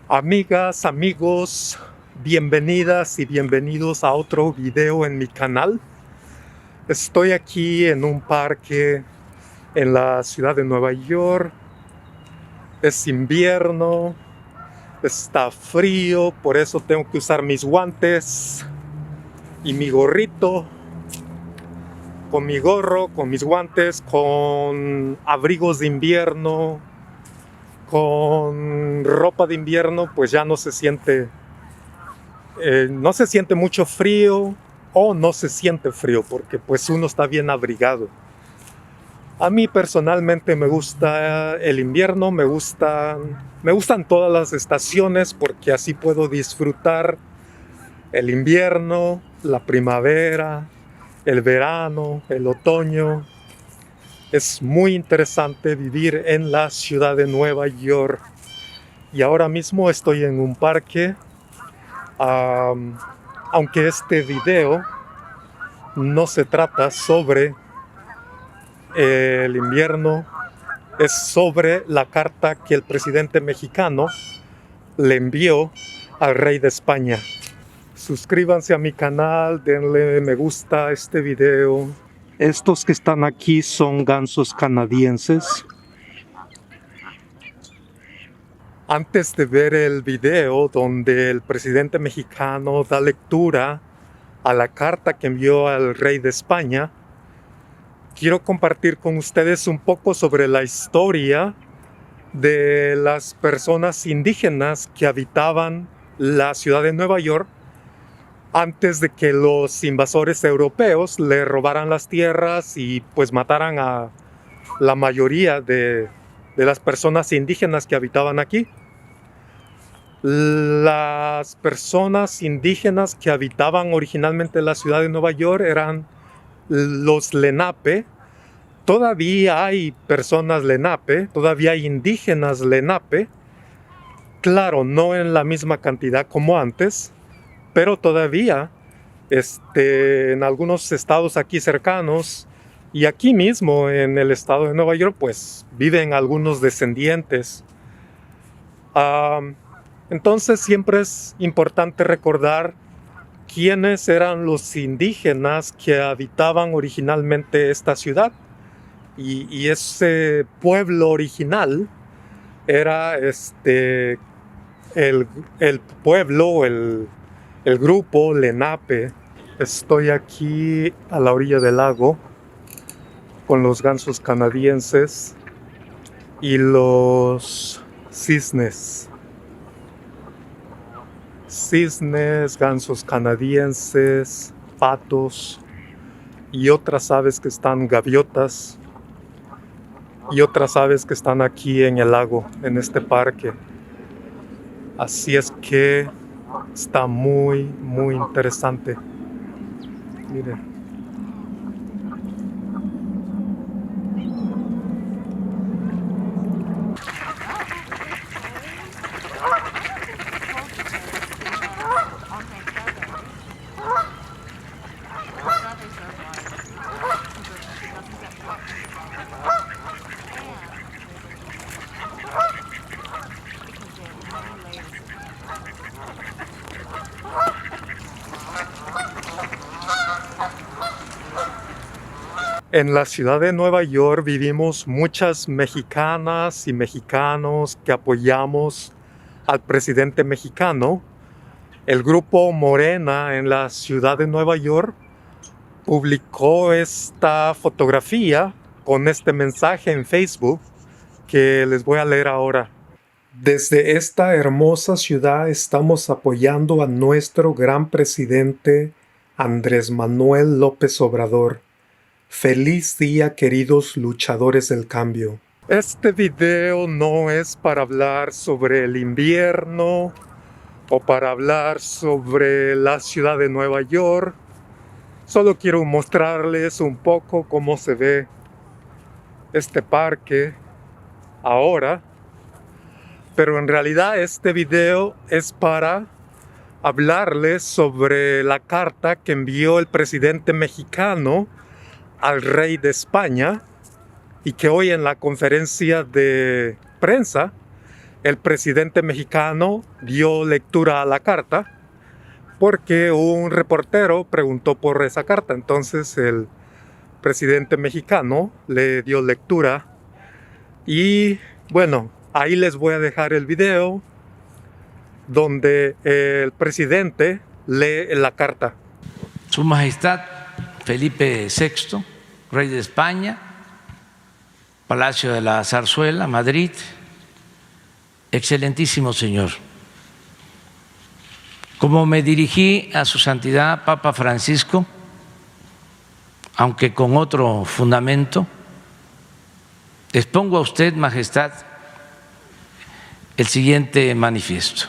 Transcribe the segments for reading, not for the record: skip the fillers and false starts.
Amigas, amigos, bienvenidas y bienvenidos a otro video en mi canal. Estoy aquí en un parque en la ciudad de Nueva York. Es invierno, está frío, por eso tengo que usar mis guantes y mi gorrito. Con mi gorro, con mis guantes, con abrigos de invierno, con ropa de invierno, pues ya no se siente mucho frío o no se siente frío porque pues uno está bien abrigado. A mí personalmente me gusta el invierno, me gustan todas las estaciones porque así puedo disfrutar el invierno, la primavera, el verano, el otoño. Es muy interesante vivir en la ciudad de Nueva York y ahora mismo estoy en un parque. Aunque este video no se trata sobre el invierno, es sobre la carta que el presidente mexicano le envió al rey de España. Suscríbanse a mi canal, denle me gusta a este video. Estos que están aquí son gansos canadienses. Antes de ver el video donde el presidente mexicano da lectura a la carta que envió al rey de España, quiero compartir con ustedes un poco sobre la historia de las personas indígenas que habitaban la ciudad de Nueva York antes de que los invasores europeos le robaran las tierras y pues mataran a la mayoría de las personas indígenas que habitaban aquí. Las personas indígenas que habitaban originalmente la ciudad de Nueva York eran los Lenape. Todavía hay personas Lenape, todavía hay indígenas Lenape. Claro, no en la misma cantidad como antes, pero todavía en algunos estados aquí cercanos y aquí mismo en el estado de Nueva York, pues viven algunos descendientes. Entonces siempre es importante recordar quiénes eran los indígenas que habitaban originalmente esta ciudad. Y ese pueblo original era el pueblo, el grupo Lenape. Estoy aquí a la orilla del lago con los gansos canadienses y los cisnes. Gansos canadienses, patos y otras aves que están, gaviotas y otras aves que están aquí en el lago, en este parque. Así es que está muy, muy interesante. Miren. En la ciudad de Nueva York vivimos muchas mexicanas y mexicanos que apoyamos al presidente mexicano. El grupo Morena en la ciudad de Nueva York publicó esta fotografía con este mensaje en Facebook que les voy a leer ahora. Desde esta hermosa ciudad estamos apoyando a nuestro gran presidente Andrés Manuel López Obrador. Feliz día, queridos luchadores del cambio. Este video no es para hablar sobre el invierno o para hablar sobre la ciudad de Nueva York. Solo quiero mostrarles un poco cómo se ve este parque ahora. Pero en realidad este video es para hablarles sobre la carta que envió el presidente mexicano al rey de España y que hoy en la conferencia de prensa el presidente mexicano dio lectura a la carta porque un reportero preguntó por esa carta. Entonces el presidente mexicano le dio lectura y bueno, ahí les voy a dejar el video donde el presidente lee la carta. Su Majestad Felipe VI, Rey de España, Palacio de la Zarzuela, Madrid. Excelentísimo señor, como me dirigí a su santidad Papa Francisco, aunque con otro fundamento, expongo a usted, Majestad, el siguiente manifiesto.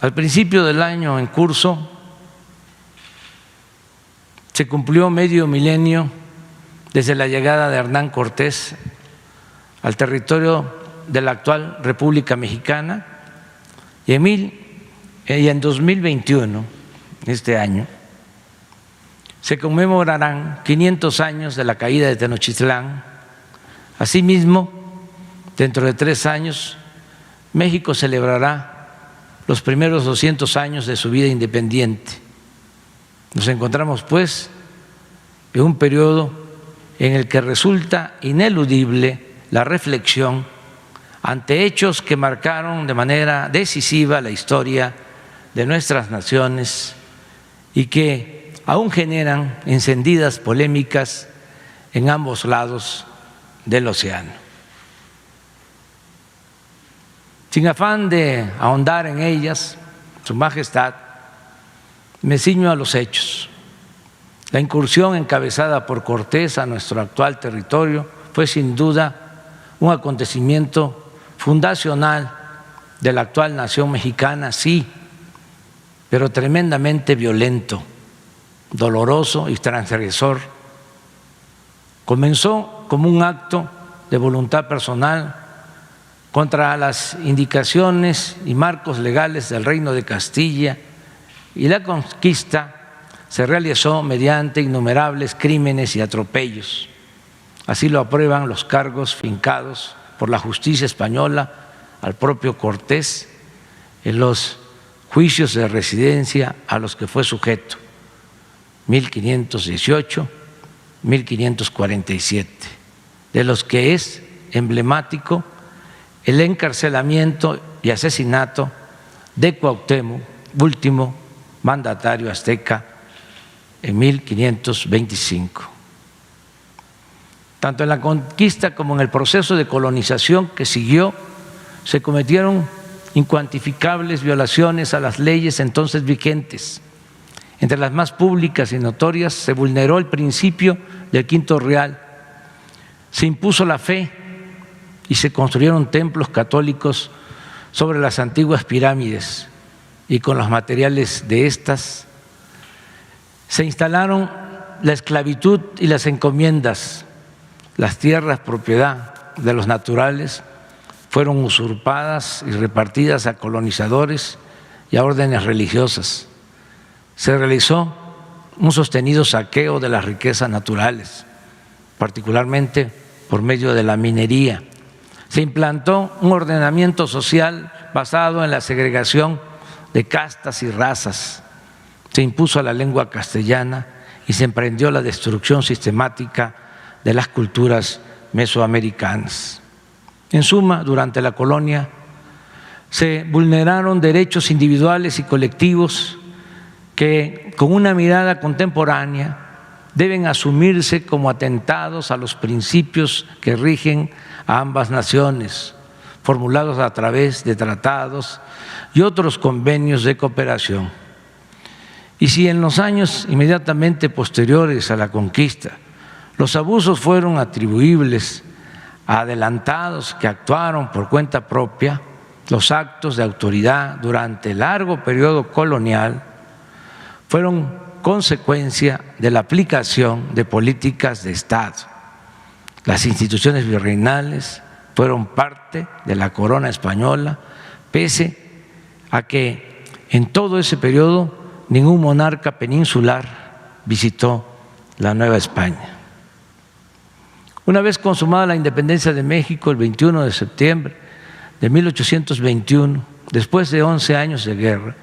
Al principio del año en curso se cumplió medio milenio desde la llegada de Hernán Cortés al territorio de la actual República Mexicana y en 2021, este año, se conmemorarán 500 años de la caída de Tenochtitlán. Asimismo, dentro de 3 años, México celebrará los primeros 200 años de su vida independiente. Nos encontramos, pues, en un periodo en el que resulta ineludible la reflexión ante hechos que marcaron de manera decisiva la historia de nuestras naciones y que aún generan encendidas polémicas en ambos lados del océano. Sin afán de ahondar en ellas, Su Majestad, me ciño a los hechos. La incursión encabezada por Cortés a nuestro actual territorio fue sin duda un acontecimiento fundacional de la actual nación mexicana, sí, pero tremendamente violento, doloroso y transgresor. Comenzó como un acto de voluntad personal contra las indicaciones y marcos legales del Reino de Castilla, y la conquista se realizó mediante innumerables crímenes y atropellos. Así lo aprueban los cargos fincados por la justicia española al propio Cortés en los juicios de residencia a los que fue sujeto, 1518, 1547, de los que es emblemático el encarcelamiento y asesinato de Cuauhtémoc, último mandatario azteca, en 1525. Tanto en la conquista como en el proceso de colonización que siguió, se cometieron incuantificables violaciones a las leyes entonces vigentes. Entre las más públicas y notorias se vulneró el principio del quinto real, se impuso la fe y se construyeron templos católicos sobre las antiguas pirámides, y con los materiales de estas se instalaron la esclavitud y las encomiendas. Las tierras propiedad de los naturales fueron usurpadas y repartidas a colonizadores y a órdenes religiosas. Se realizó un sostenido saqueo de las riquezas naturales, particularmente por medio de la minería. Se implantó un ordenamiento social basado en la segregación de castas y razas. Se impuso la lengua castellana y se emprendió la destrucción sistemática de las culturas mesoamericanas. En suma, durante la colonia se vulneraron derechos individuales y colectivos que, con una mirada contemporánea, deben asumirse como atentados a los principios que rigen a ambas naciones, formulados a través de tratados y otros convenios de cooperación. Y si en los años inmediatamente posteriores a la conquista los abusos fueron atribuibles a adelantados que actuaron por cuenta propia, los actos de autoridad durante el largo periodo colonial fueron consecuencia de la aplicación de políticas de Estado. Las instituciones virreinales fueron parte de la corona española, pese a que en todo ese periodo ningún monarca peninsular visitó la Nueva España. Una vez consumada la independencia de México, el 21 de septiembre de 1821, después de 11 años de guerra,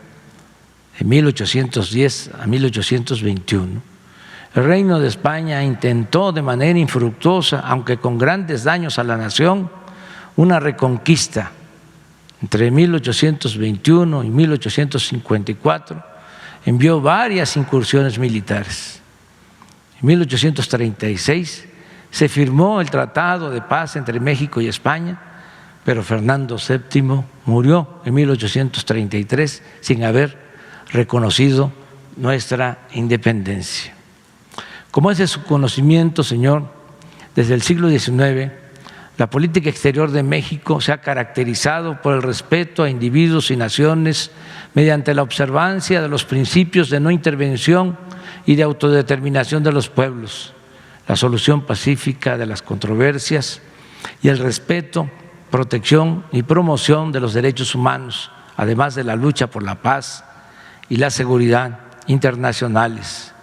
de 1810 a 1821, el Reino de España intentó de manera infructuosa, aunque con grandes daños a la nación, una reconquista. Entre 1821 y 1854 envió varias incursiones militares. En 1836 se firmó el Tratado de Paz entre México y España, pero Fernando VII murió en 1833 sin haber reconocido nuestra independencia. Como es de su conocimiento, señor, desde el siglo XIX, la política exterior de México se ha caracterizado por el respeto a individuos y naciones mediante la observancia de los principios de no intervención y de autodeterminación de los pueblos, la solución pacífica de las controversias y el respeto, protección y promoción de los derechos humanos, además de la lucha por la paz y la seguridad internacionales,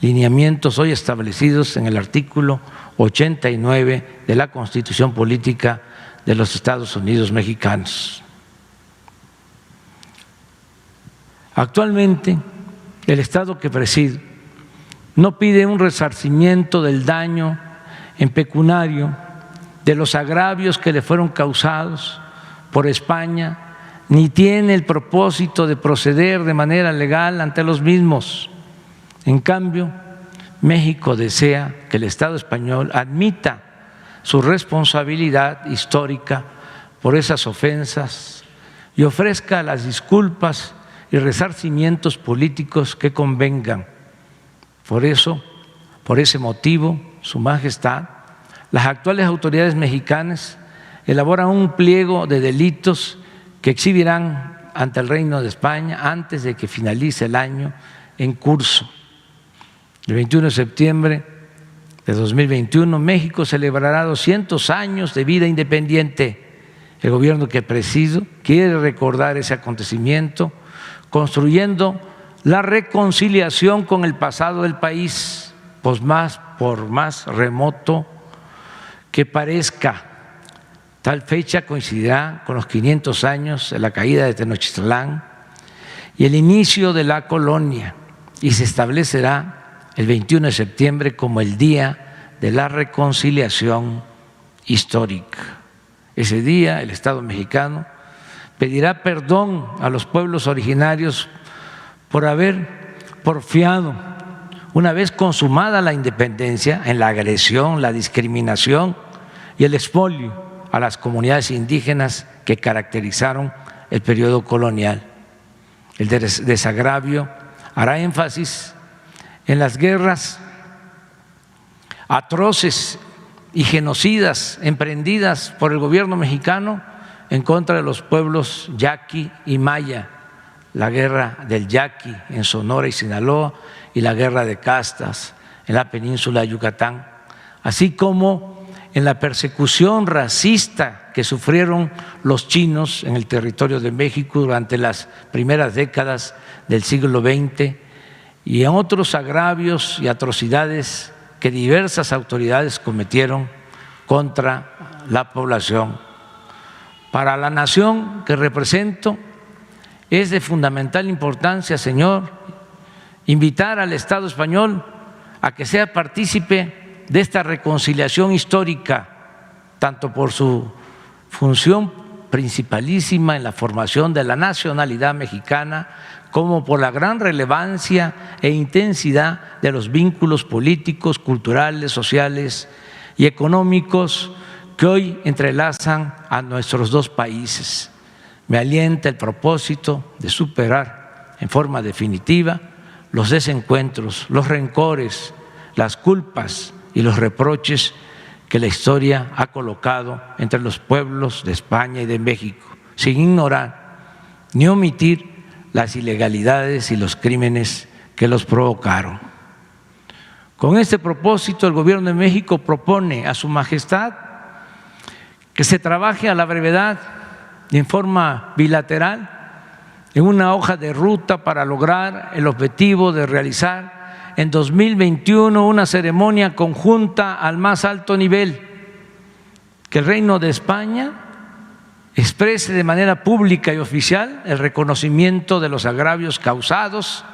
lineamientos hoy establecidos en el artículo 89 de la Constitución Política de los Estados Unidos Mexicanos. Actualmente, el Estado que presido no pide un resarcimiento del daño en pecuniario de los agravios que le fueron causados por España, ni tiene el propósito de proceder de manera legal ante los mismos. En cambio, México desea que el Estado español admita su responsabilidad histórica por esas ofensas y ofrezca las disculpas y resarcimientos políticos que convengan. Por eso, por ese motivo, Su Majestad, las actuales autoridades mexicanas elaboran un pliego de delitos que exhibirán ante el Reino de España antes de que finalice el año en curso. El 21 de septiembre de 2021, México celebrará 200 años de vida independiente. El gobierno que presido quiere recordar ese acontecimiento construyendo la reconciliación con el pasado del país, pues por más remoto que parezca. Tal fecha coincidirá con los 500 años de la caída de Tenochtitlán y el inicio de la colonia, y se establecerá el 21 de septiembre como el Día de la Reconciliación Histórica. Ese día el Estado mexicano pedirá perdón a los pueblos originarios por haber porfiado, una vez consumada la independencia, en la agresión, la discriminación y el expolio a las comunidades indígenas que caracterizaron el periodo colonial. El desagravio hará énfasis en las guerras atroces y genocidas emprendidas por el gobierno mexicano en contra de los pueblos yaqui y maya, la guerra del Yaqui en Sonora y Sinaloa y la guerra de castas en la península de Yucatán, así como en la persecución racista que sufrieron los chinos en el territorio de México durante las primeras décadas del siglo XX y en otros agravios y atrocidades que diversas autoridades cometieron contra la población. Para la nación que represento es de fundamental importancia, señor, invitar al Estado español a que sea partícipe de esta reconciliación histórica, tanto por su función principalísima en la formación de la nacionalidad mexicana, como por la gran relevancia e intensidad de los vínculos políticos, culturales, sociales y económicos que hoy entrelazan a nuestros dos países. Me alienta el propósito de superar en forma definitiva los desencuentros, los rencores, las culpas y los reproches que la historia ha colocado entre los pueblos de España y de México, sin ignorar ni omitir las ilegalidades y los crímenes que los provocaron. Con este propósito, el Gobierno de México propone a Su Majestad que se trabaje a la brevedad y en forma bilateral en una hoja de ruta para lograr el objetivo de realizar en 2021 una ceremonia conjunta al más alto nivel, que el Reino de España exprese de manera pública y oficial el reconocimiento de los agravios causados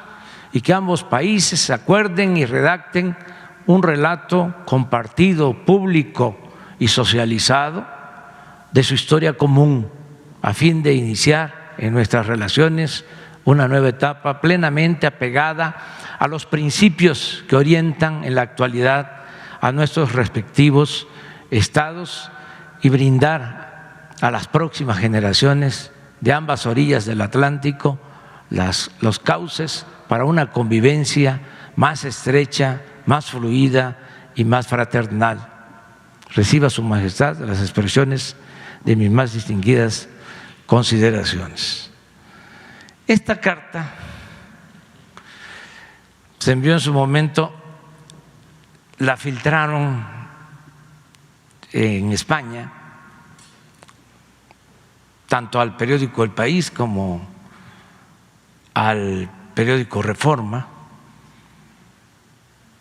y que ambos países acuerden y redacten un relato compartido, público y socializado de su historia común, a fin de iniciar en nuestras relaciones una nueva etapa plenamente apegada a los principios que orientan en la actualidad a nuestros respectivos estados y brindar a las próximas generaciones de ambas orillas del Atlántico los cauces para una convivencia más estrecha, más fluida y más fraternal. Reciba Su Majestad las expresiones de mis más distinguidas consideraciones. Esta carta se envió en su momento, la filtraron en España, tanto al periódico El País como al periódico Reforma,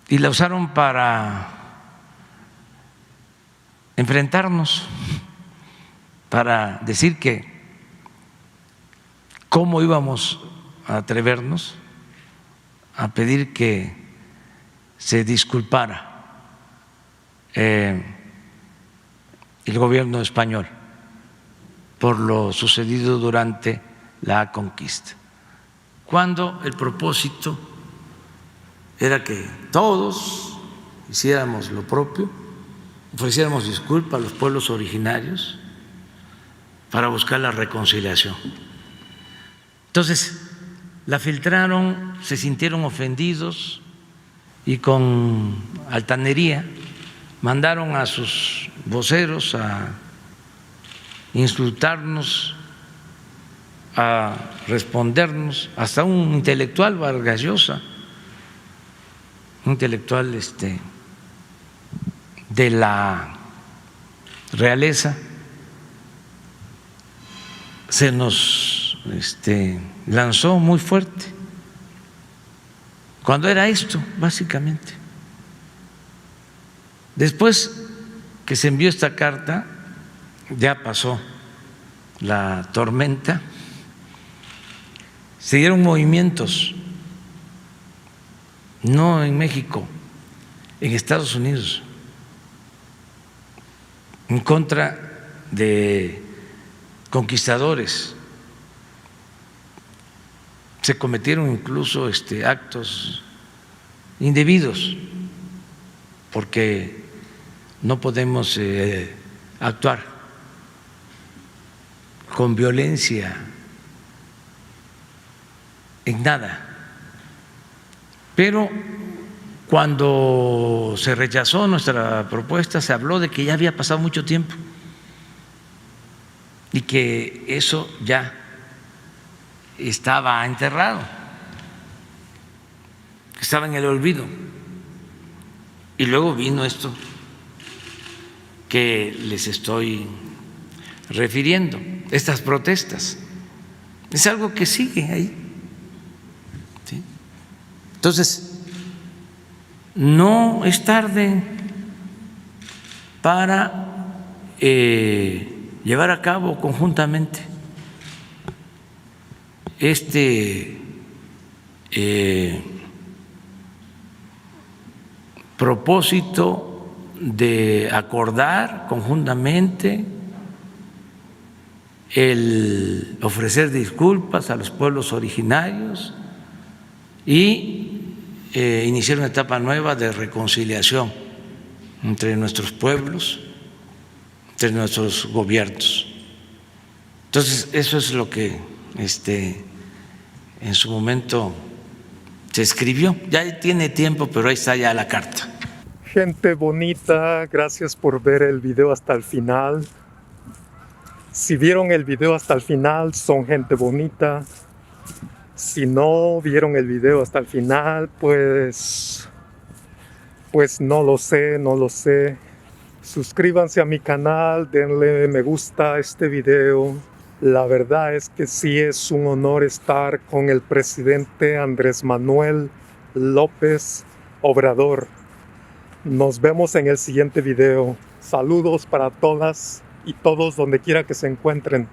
y la usaron para enfrentarnos, para decir que cómo íbamos a atrevernos a pedir que se disculpara el gobierno español por lo sucedido durante la conquista, cuando el propósito era que todos hiciéramos lo propio, ofreciéramos disculpas a los pueblos originarios para buscar la reconciliación. Entonces, la filtraron, se sintieron ofendidos y con altanería mandaron a sus voceros a insultarnos, a respondernos, hasta un intelectual, Vargas Llosa, un intelectual de la realeza, se nos lanzó muy fuerte, cuando era esto, básicamente. Después que se envió esta carta, ya pasó la tormenta, se dieron movimientos, no en México, en Estados Unidos, en contra de conquistadores. Se cometieron incluso actos indebidos, porque no podemos actuar con violencia en nada. Pero cuando se rechazó nuestra propuesta, se habló de que ya había pasado mucho tiempo y que eso ya estaba enterrado, estaba en el olvido. Y luego vino esto que les estoy refiriendo, estas protestas. Es algo que sigue ahí, ¿sí? Entonces, no es tarde para llevar a cabo conjuntamente propósito de acordar conjuntamente el ofrecer disculpas a los pueblos originarios y iniciar una etapa nueva de reconciliación entre nuestros pueblos, entre nuestros gobiernos. Entonces, eso es lo que en su momento se escribió. Ya tiene tiempo, pero ahí está ya la carta. Gente bonita, gracias por ver el video hasta el final. Si vieron el video hasta el final, son gente bonita. Si no vieron el video hasta el final, pues no lo sé. Suscríbanse a mi canal, denle me gusta a este video. La verdad es que sí es un honor estar con el presidente Andrés Manuel López Obrador. Nos vemos en el siguiente video. Saludos para todas y todos donde quiera que se encuentren.